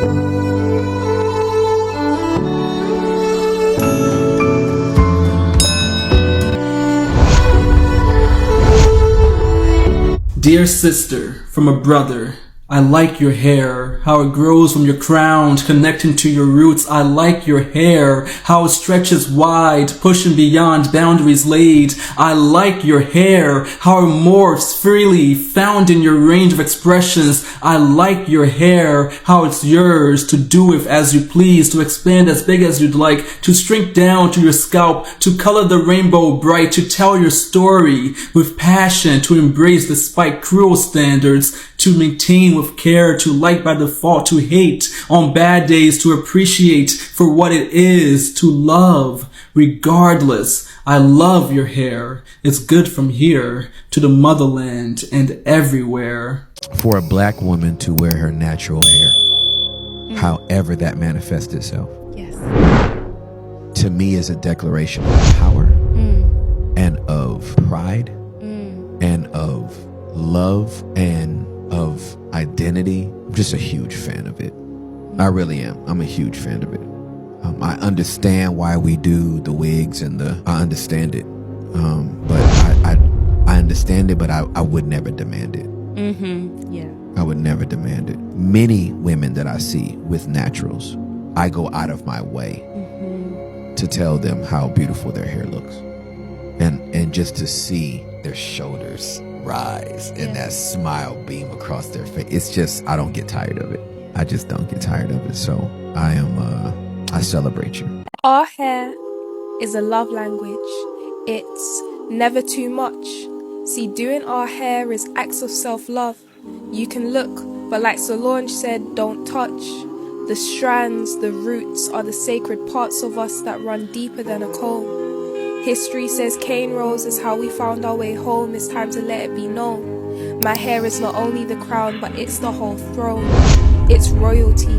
Dear sister, from a brother, I like your hair, how it grows from your crown, connecting to your roots. I like your hair, how it stretches wide, pushing beyond boundaries laid. I like your hair, how it morphs freely, found in your range of expressions. I like your hair, how it's yours to do with as you please, to expand as big as you'd like, to shrink down to your scalp, to color the rainbow bright, to tell your story with passion, to embrace despite cruel standards, to maintain with care, to like by default, to hate on bad days, to appreciate for what it is, to love regardless. I love your hair. It's good from here to the motherland and everywhere. For a black woman to wear her natural hair, however that manifests itself, Yes. to me is a declaration of power and of pride and of love and of identity. I'm just a huge fan of it. I really am. I'm a huge fan of it. I understand why we do the wigs and I understand it. But I understand it, but I would never demand it. Yeah. I would never demand it. Many women that I see with naturals, I go out of my way to tell them how beautiful their hair looks. And just to see their shoulders rise and that smile beam across their face. It's just, I don't get tired of it. I just don't get tired of it. So I celebrate you. Our hair is a love language. It's never too much. See, doing our hair is acts of self-love. You can look, but like Solange said, don't touch. The strands, the roots are the sacred parts of us that run deeper than a comb. History says cane rolls is how we found our way home. It's time to let it be known. My hair is not only the crown, but it's the whole throne. It's royalty.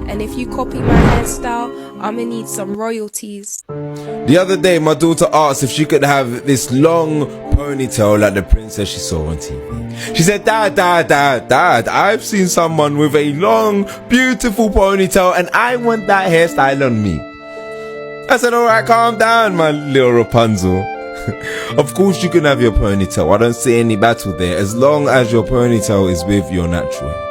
And if you copy my hairstyle, I'ma need some royalties. The other day, my daughter asked if she could have this long ponytail like the princess she saw on TV. She said, Dad, I've seen someone with a long, beautiful ponytail and I want that hairstyle on me. I said, alright, calm down, my little Rapunzel. Of course you can have your ponytail. I don't see any battle there, as long as your ponytail is with your natural hair.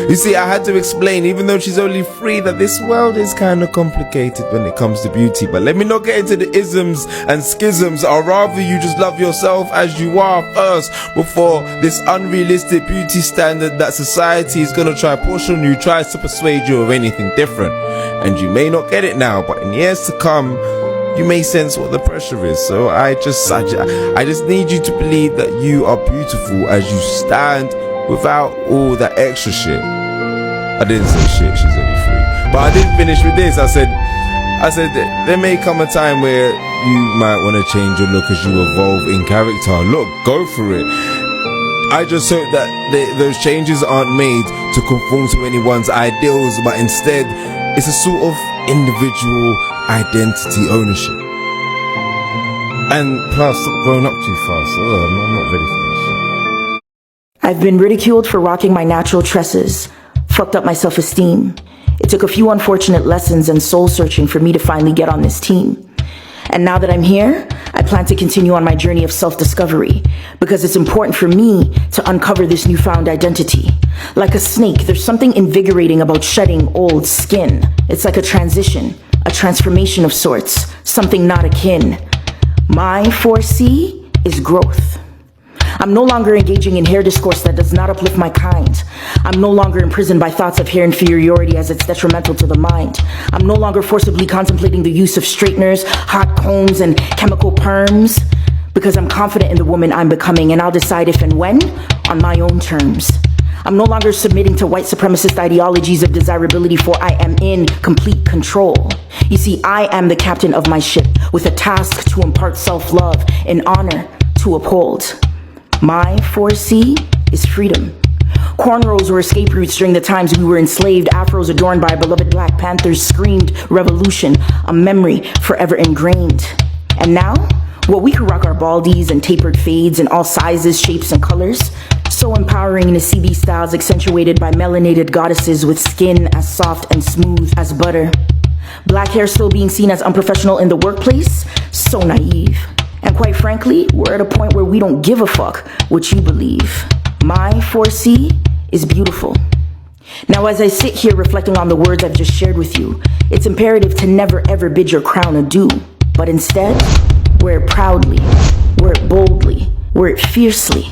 You see, I had to explain, even though she's only 3, that this world is kind of complicated when it comes to beauty. But let me not get into the isms and schisms. I'd rather you just love yourself as you are first, before this unrealistic beauty standard that society is going to try push on you tries to persuade you of anything different. And you may not get it now, but in years to come, you may sense what the pressure is. So I just need you to believe that you are beautiful as you stand, without all that extra shit. I didn't say shit, she's only 3. But I didn't finish with this. I said there may come a time where you might want to change your look as you evolve in character. Look, go for it. I just hope that those changes aren't made to conform to anyone's ideals, but instead it's a sort of individual identity ownership. And plus, stop growing up too fast. I'm not ready for this shit. I've been ridiculed for rocking my natural tresses, fucked up my self-esteem. It took a few unfortunate lessons and soul searching for me to finally get on this team. And now that I'm here, I plan to continue on my journey of self-discovery because it's important for me to uncover this newfound identity. Like a snake, there's something invigorating about shedding old skin. It's like a transition, a transformation of sorts, something not akin. My 4C is growth. I'm no longer engaging in hair discourse that does not uplift my kind. I'm no longer imprisoned by thoughts of hair inferiority as it's detrimental to the mind. I'm no longer forcibly contemplating the use of straighteners, hot combs, and chemical perms, because I'm confident in the woman I'm becoming, and I'll decide if and when on my own terms. I'm no longer submitting to white supremacist ideologies of desirability, for I am in complete control. You see, I am the captain of my ship, with a task to impart self-love and honor to uphold. My 4C is freedom. Cornrows were escape routes during the times we were enslaved. Afros adorned by beloved Black Panthers screamed revolution, a memory forever ingrained. And now, well, we can rock our baldies and tapered fades in all sizes, shapes, and colors. So empowering to see these styles accentuated by melanated goddesses with skin as soft and smooth as butter. Black hair still being seen as unprofessional in the workplace? So naive. And quite frankly, we're at a point where we don't give a fuck what you believe. My 4C is beautiful. Now, as I sit here reflecting on the words I've just shared with you, it's imperative to never ever bid your crown adieu, but instead, wear it proudly, wear it boldly, wear it fiercely.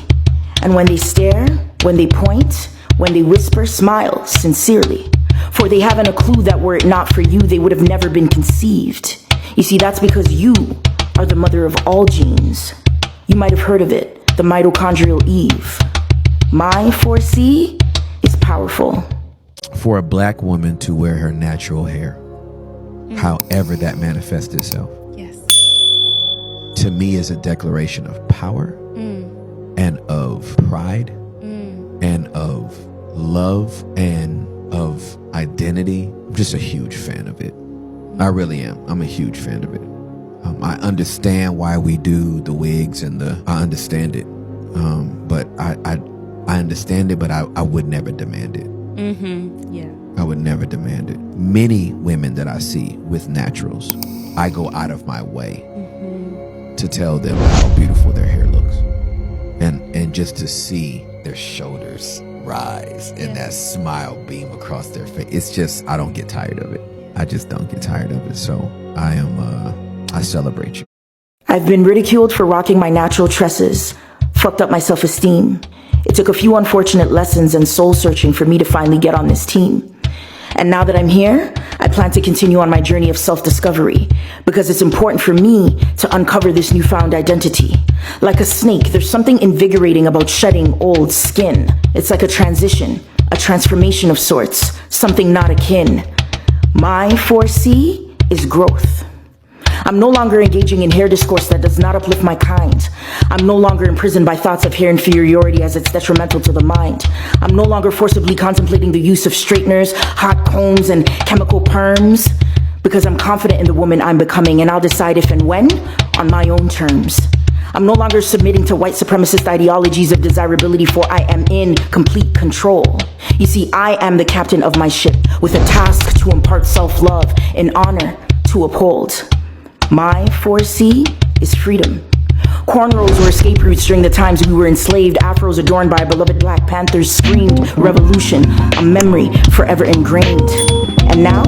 And when they stare, when they point, when they whisper, smile sincerely. For they haven't a clue that were it not for you, they would have never been conceived. You see, that's because you are the mother of all genes. You might have heard of it, the mitochondrial Eve. My 4C is powerful. For a black woman to wear her natural hair, however that manifests itself, Yes. to me is a declaration of power and of pride and of love and of identity. I'm just a huge fan of it. I really am. I'm a huge fan of it. I understand why we do the wigs and I understand it. But I understand it, but I would never demand it. Yeah. I would never demand it. Many women that I see with naturals, I go out of my way to tell them how beautiful their hair looks. And just to see their shoulders rise and that smile beam across their face. It's just, I don't get tired of it. I just don't get tired of it. So I celebrate you. I've been ridiculed for rocking my natural tresses, fucked up my self-esteem. It took a few unfortunate lessons and soul searching for me to finally get on this team. And now that I'm here, I plan to continue on my journey of self-discovery because it's important for me to uncover this newfound identity. Like a snake, there's something invigorating about shedding old skin. It's like a transition, a transformation of sorts, something not akin. My 4C is growth. I'm no longer engaging in hair discourse that does not uplift my kind. I'm no longer imprisoned by thoughts of hair inferiority as it's detrimental to the mind. I'm no longer forcibly contemplating the use of straighteners, hot combs, and chemical perms, because I'm confident in the woman I'm becoming, and I'll decide if and when on my own terms. I'm no longer submitting to white supremacist ideologies of desirability, for I am in complete control. You see, I am the captain of my ship with a task to impart self-love and honor to uphold. My 4C is freedom. Cornrows were escape routes during the times we were enslaved. Afros adorned by beloved Black Panthers screamed revolution, a memory forever ingrained. And now,